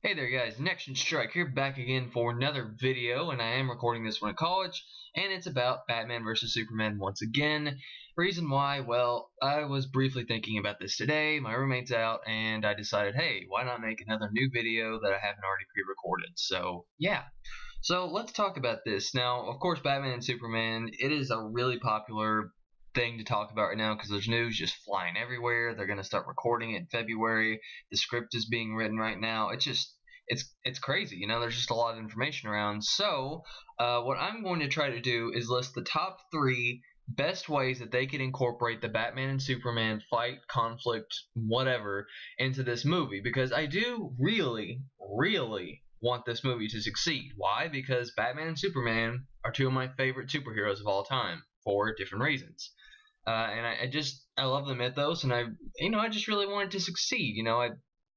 Hey there guys, Next Strike here, back again for another video, and I am recording this one at college, and it's about Batman vs. Superman once again. Reason why, well, I was briefly thinking about this today, my roommate's out, and I decided, hey, why not make another new video that I haven't already pre-recorded, so yeah. So let's talk about this. Now, of course, Batman and Superman, it is a really popular thing to talk about right now because there's news just flying everywhere. They're going to start recording it in February. The script is being written right now. It's crazy, you know. There's just a lot of information around. So what I'm going to try to do is list the top 3 best ways that they could incorporate the Batman and Superman fight, conflict, whatever into this movie, because I do really want this movie to succeed. Why? Because Batman and Superman are 2 of my favorite superheroes of all time for different reasons. And I love the mythos, and I just really want it to succeed.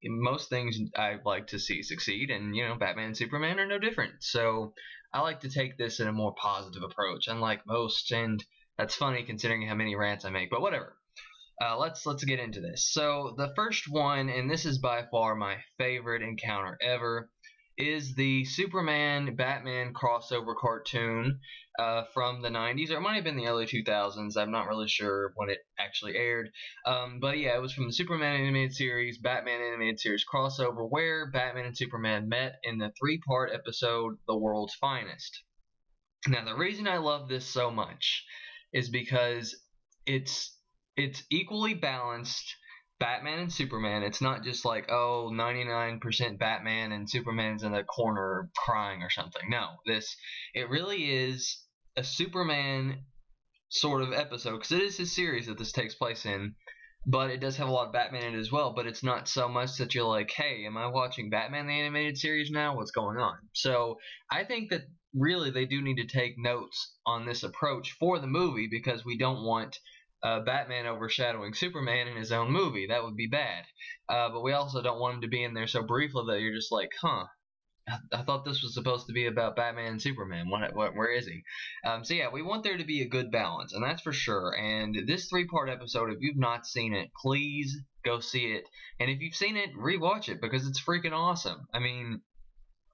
In most things I like to see succeed, and Batman and Superman are no different. So I like to take this in a more positive approach, unlike most, and that's funny considering how many rants I make. But whatever. Let's get into this. So the first one, and this is by far my favorite encounter ever, is the Superman-Batman crossover cartoon from the 90s, or it might have been the early 2000s. I'm not really sure when it actually aired. But yeah, it was from the Superman animated series, Batman animated series crossover, where Batman and Superman met in the 3-part episode, The World's Finest. Now, the reason I love this so much is because it's equally balanced Batman and Superman. It's not just like, oh, 99% Batman and Superman's in the corner crying or something. No, it really is a Superman sort of episode, because it is his series that this takes place in, but it does have a lot of Batman in it as well, but it's not so much that you're like, hey, am I watching Batman the animated series now? What's going on? So I think that really they do need to take notes on this approach for the movie, because we don't want Batman overshadowing Superman in his own movie. That would be bad. But we also don't want him to be in there so briefly that you're just like, huh, I thought this was supposed to be about Batman and Superman. Where is he? So yeah, we want there to be a good balance, and that's for sure. And this 3-part episode, if you've not seen it, please go see it. And if you've seen it, rewatch it, because it's freaking awesome. I mean,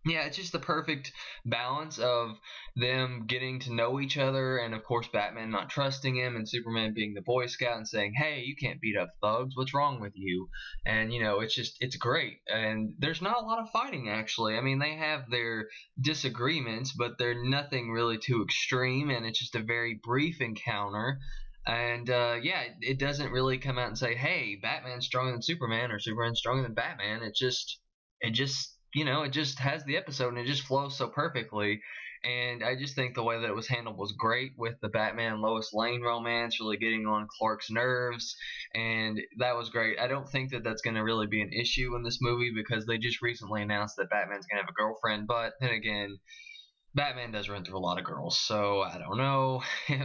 yeah, it's just the perfect balance of them getting to know each other, and of course Batman not trusting him, and Superman being the Boy Scout and saying, hey, you can't beat up thugs, what's wrong with you? And it's great. And there's not a lot of fighting, actually. I mean, they have their disagreements, but they're nothing really too extreme, and it's just a very brief encounter. And yeah, it doesn't really come out and say, hey, Batman's stronger than Superman, or Superman's stronger than Batman. It just it just has the episode, and it just flows so perfectly. And I just think the way that it was handled was great, with the Batman-Lois Lane romance really getting on Clark's nerves, and that was great. I don't think that that's going to really be an issue in this movie, because they just recently announced that Batman's going to have a girlfriend, but then again, Batman does run through a lot of girls, so I don't know.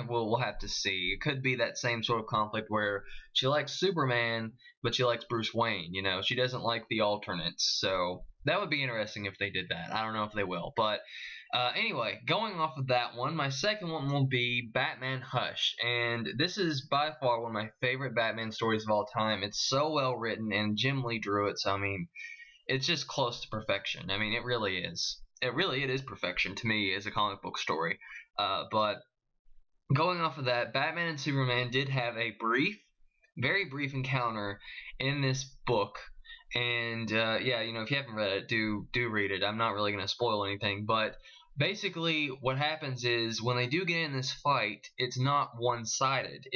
We'll have to see. It could be that same sort of conflict where she likes Superman, but she likes Bruce Wayne. She doesn't like the alternates. So that would be interesting if they did that. I don't know if they will. But anyway, going off of that one, my second one will be Batman Hush. And this is by far one of my favorite Batman stories of all time. It's so well written, and Jim Lee drew it, so I mean, it's just close to perfection. I mean, it really is. It is perfection to me as a comic book story. But going off of that, Batman and Superman did have a very brief encounter in this book. And yeah, if you haven't read it, do read it. I'm not really going to spoil anything, but basically what happens is when they do get in this fight, it's not one-sided.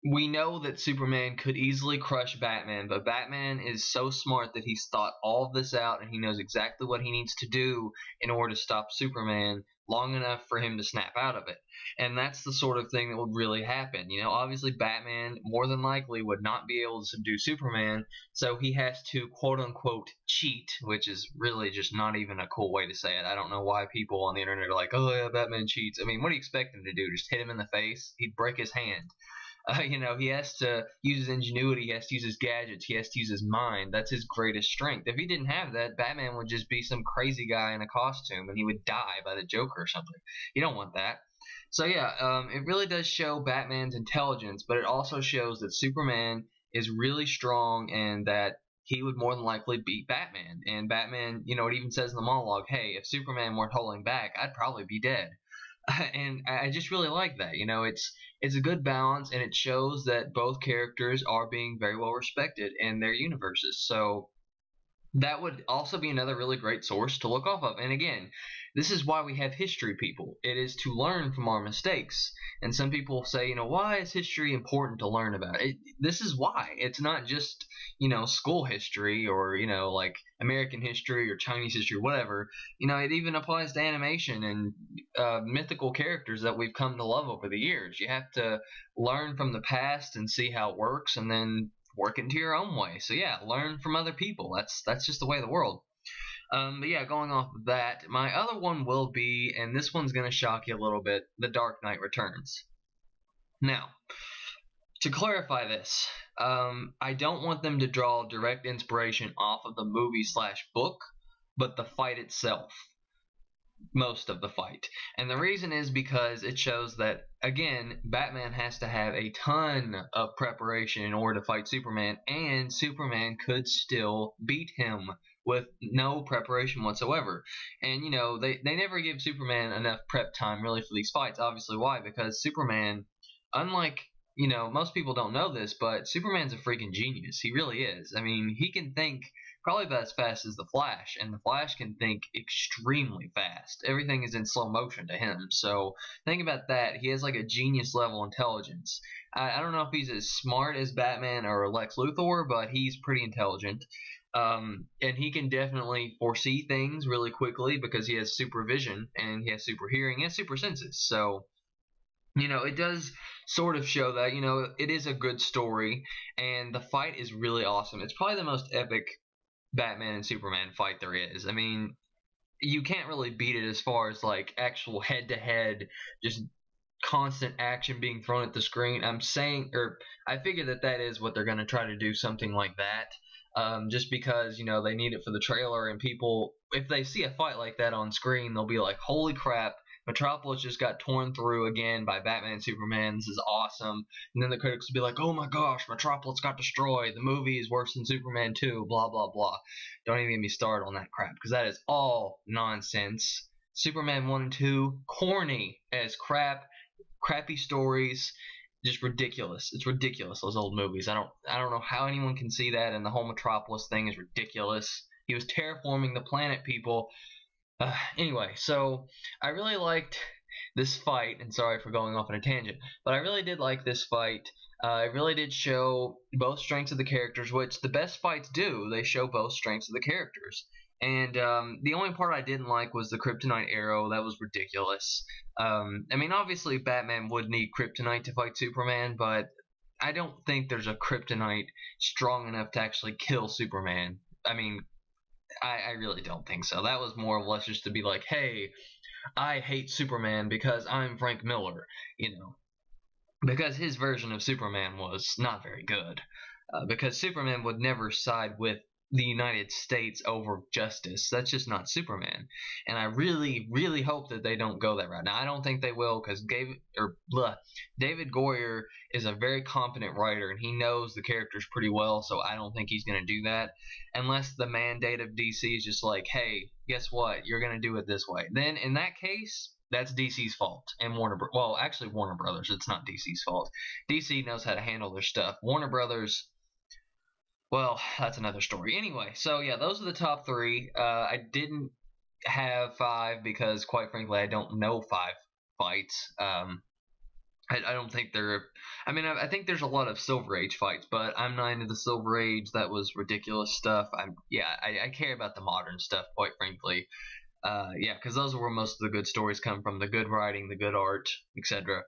We know that Superman could easily crush Batman, but Batman is so smart that he's thought all of this out, and he knows exactly what he needs to do in order to stop Superman long enough for him to snap out of it. And that's the sort of thing that would really happen. Obviously Batman more than likely would not be able to subdue Superman, so he has to quote-unquote cheat, which is really just not even a cool way to say it. I don't know why people on the internet are like, oh yeah, Batman cheats. I mean, what do you expect him to do? Just hit him in the face? He'd break his hand. He has to use his ingenuity, he has to use his gadgets, he has to use his mind. That's his greatest strength. If he didn't have that, Batman would just be some crazy guy in a costume, and he would die by the Joker or something. You don't want that. So yeah, it really does show Batman's intelligence, but it also shows that Superman is really strong, and that he would more than likely beat Batman. And Batman, it even says in the monologue, hey, if Superman weren't holding back, I'd probably be dead. And I just really like that. It's a good balance, and it shows that both characters are being very well respected in their universes. So that would also be another really great source to look off of. And again, this is why we have history people. It is to learn from our mistakes. And some people say, why is history important to learn about? This is why. It's not just, school history or, like American history or Chinese history, whatever. It even applies to animation and mythical characters that we've come to love over the years. You have to learn from the past and see how it works, and then work into your own way. So yeah, learn from other people. That's just the way of the world. But yeah, going off of that, my other one will be, and this one's gonna shock you a little bit, The Dark Knight Returns. Now, to clarify this, I don't want them to draw direct inspiration off of the movie slash book, but the fight itself. Most of the fight. And the reason is because it shows that, again, Batman has to have a ton of preparation in order to fight Superman, and Superman could still beat him with no preparation whatsoever. And, they never give Superman enough prep time, really, for these fights. Obviously, why? Because Superman, unlike, most people don't know this, but Superman's a freaking genius. He really is. I mean, he can think probably about as fast as the Flash, and the Flash can think extremely fast. Everything is in slow motion to him. So think about that. He has like a genius level intelligence. I don't know if he's as smart as Batman or Lex Luthor, but he's pretty intelligent. And he can definitely foresee things really quickly because he has supervision and he has super hearing and super senses. So it does sort of show that, it is a good story, and the fight is really awesome. It's probably the most epic Batman and Superman fight there is. I mean, you can't really beat it as far as like actual head to head, just constant action being thrown at the screen. I figure that is what they're going to try to do, something like that. Just because, they need it for the trailer, and people, if they see a fight like that on screen, they'll be like, holy crap, Metropolis just got torn through again by Batman and Superman. This is awesome. And then the critics will be like, oh my gosh, Metropolis got destroyed. The movie is worse than Superman 2, blah, blah, blah. Don't even get me started on that crap, because that is all nonsense. Superman 1 and 2, corny as crap, crappy stories, just ridiculous. It's ridiculous, those old movies. I don't know how anyone can see that, and the whole Metropolis thing is ridiculous. He was terraforming the planet, people. Anyway, so I really liked this fight, and sorry for going off on a tangent, but I really did like this fight. It really did show both strengths of the characters, which the best fights do. They show both strengths of the characters. And the only part I didn't like was the kryptonite arrow. That was ridiculous. I mean, obviously Batman would need kryptonite to fight Superman, but I don't think there's a kryptonite strong enough to actually kill Superman. I mean, I really don't think so. That was more or less just to be like, hey, I hate Superman because I'm Frank Miller, because his version of Superman was not very good. Because Superman would never side with the United States over justice. That's just not Superman. And I really, really hope that they don't go that route. Now, I don't think they will, because David Goyer is a very competent writer, and he knows the characters pretty well, so I don't think he's going to do that. Unless the mandate of DC is just like, hey, guess what? You're going to do it this way. Then, in that case, that's DC's fault. And Warner Brothers. It's not DC's fault. DC knows how to handle their stuff. Warner Brothers, well, that's another story. Anyway, so yeah, those are the top three. I didn't have five because, quite frankly, I don't know five fights. I don't think they're. I mean, I think there's a lot of Silver Age fights, but I'm not into the Silver Age. That was ridiculous stuff. I care about the modern stuff, quite frankly. Yeah, because those are where most of the good stories come from, the good writing, the good art, etc.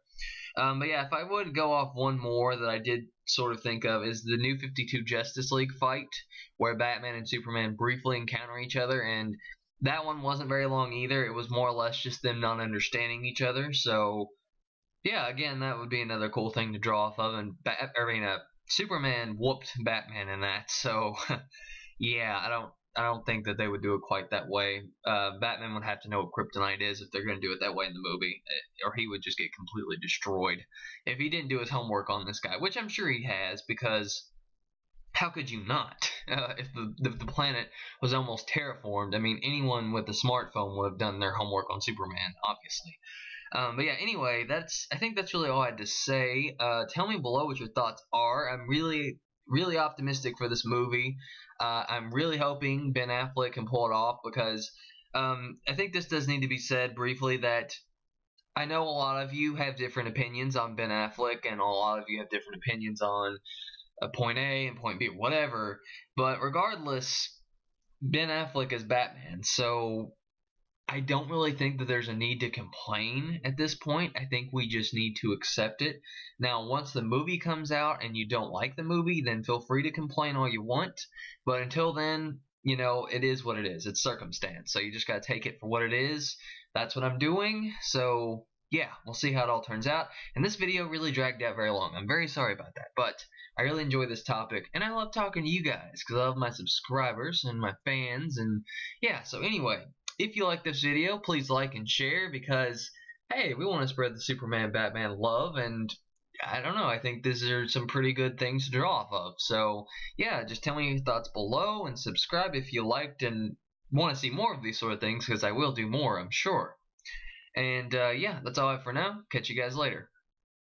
But yeah, if I would go off one more that I did sort of think of is the New 52 Justice League fight, where Batman and Superman briefly encounter each other, and that one wasn't very long either. It was more or less just them not understanding each other. So yeah, again, that would be another cool thing to draw off of, and Superman whooped Batman in that. So yeah, I don't think that they would do it quite that way. Batman would have to know what kryptonite is if they're going to do it that way in the movie, or he would just get completely destroyed if he didn't do his homework on this guy, which I'm sure he has, because how could you not? If the planet was almost terraformed, I mean, anyone with a smartphone would have done their homework on Superman, obviously. But yeah, anyway, I think that's really all I had to say. Tell me below what your thoughts are. I'm really, really optimistic for this movie. I'm really hoping Ben Affleck can pull it off because I think this does need to be said briefly that I know a lot of you have different opinions on Ben Affleck, and a lot of you have different opinions on point A and point B, whatever. But regardless, Ben Affleck is Batman, so I don't really think that there's a need to complain at this point. I think we just need to accept it. Now, once the movie comes out and you don't like the movie, then feel free to complain all you want. But until then, it is what it is. It's circumstance. So you just got to take it for what it is. That's what I'm doing. So, yeah, we'll see how it all turns out. And this video really dragged out very long. I'm very sorry about that. But I really enjoy this topic. And I love talking to you guys because I love my subscribers and my fans. And, yeah, so anyway. If you like this video, please like and share because, hey, we want to spread the Superman Batman love, and I don't know, I think these are some pretty good things to draw off of. So, yeah, just tell me your thoughts below and subscribe if you liked and want to see more of these sort of things because I will do more, I'm sure. And, yeah, that's all I have for now. Catch you guys later.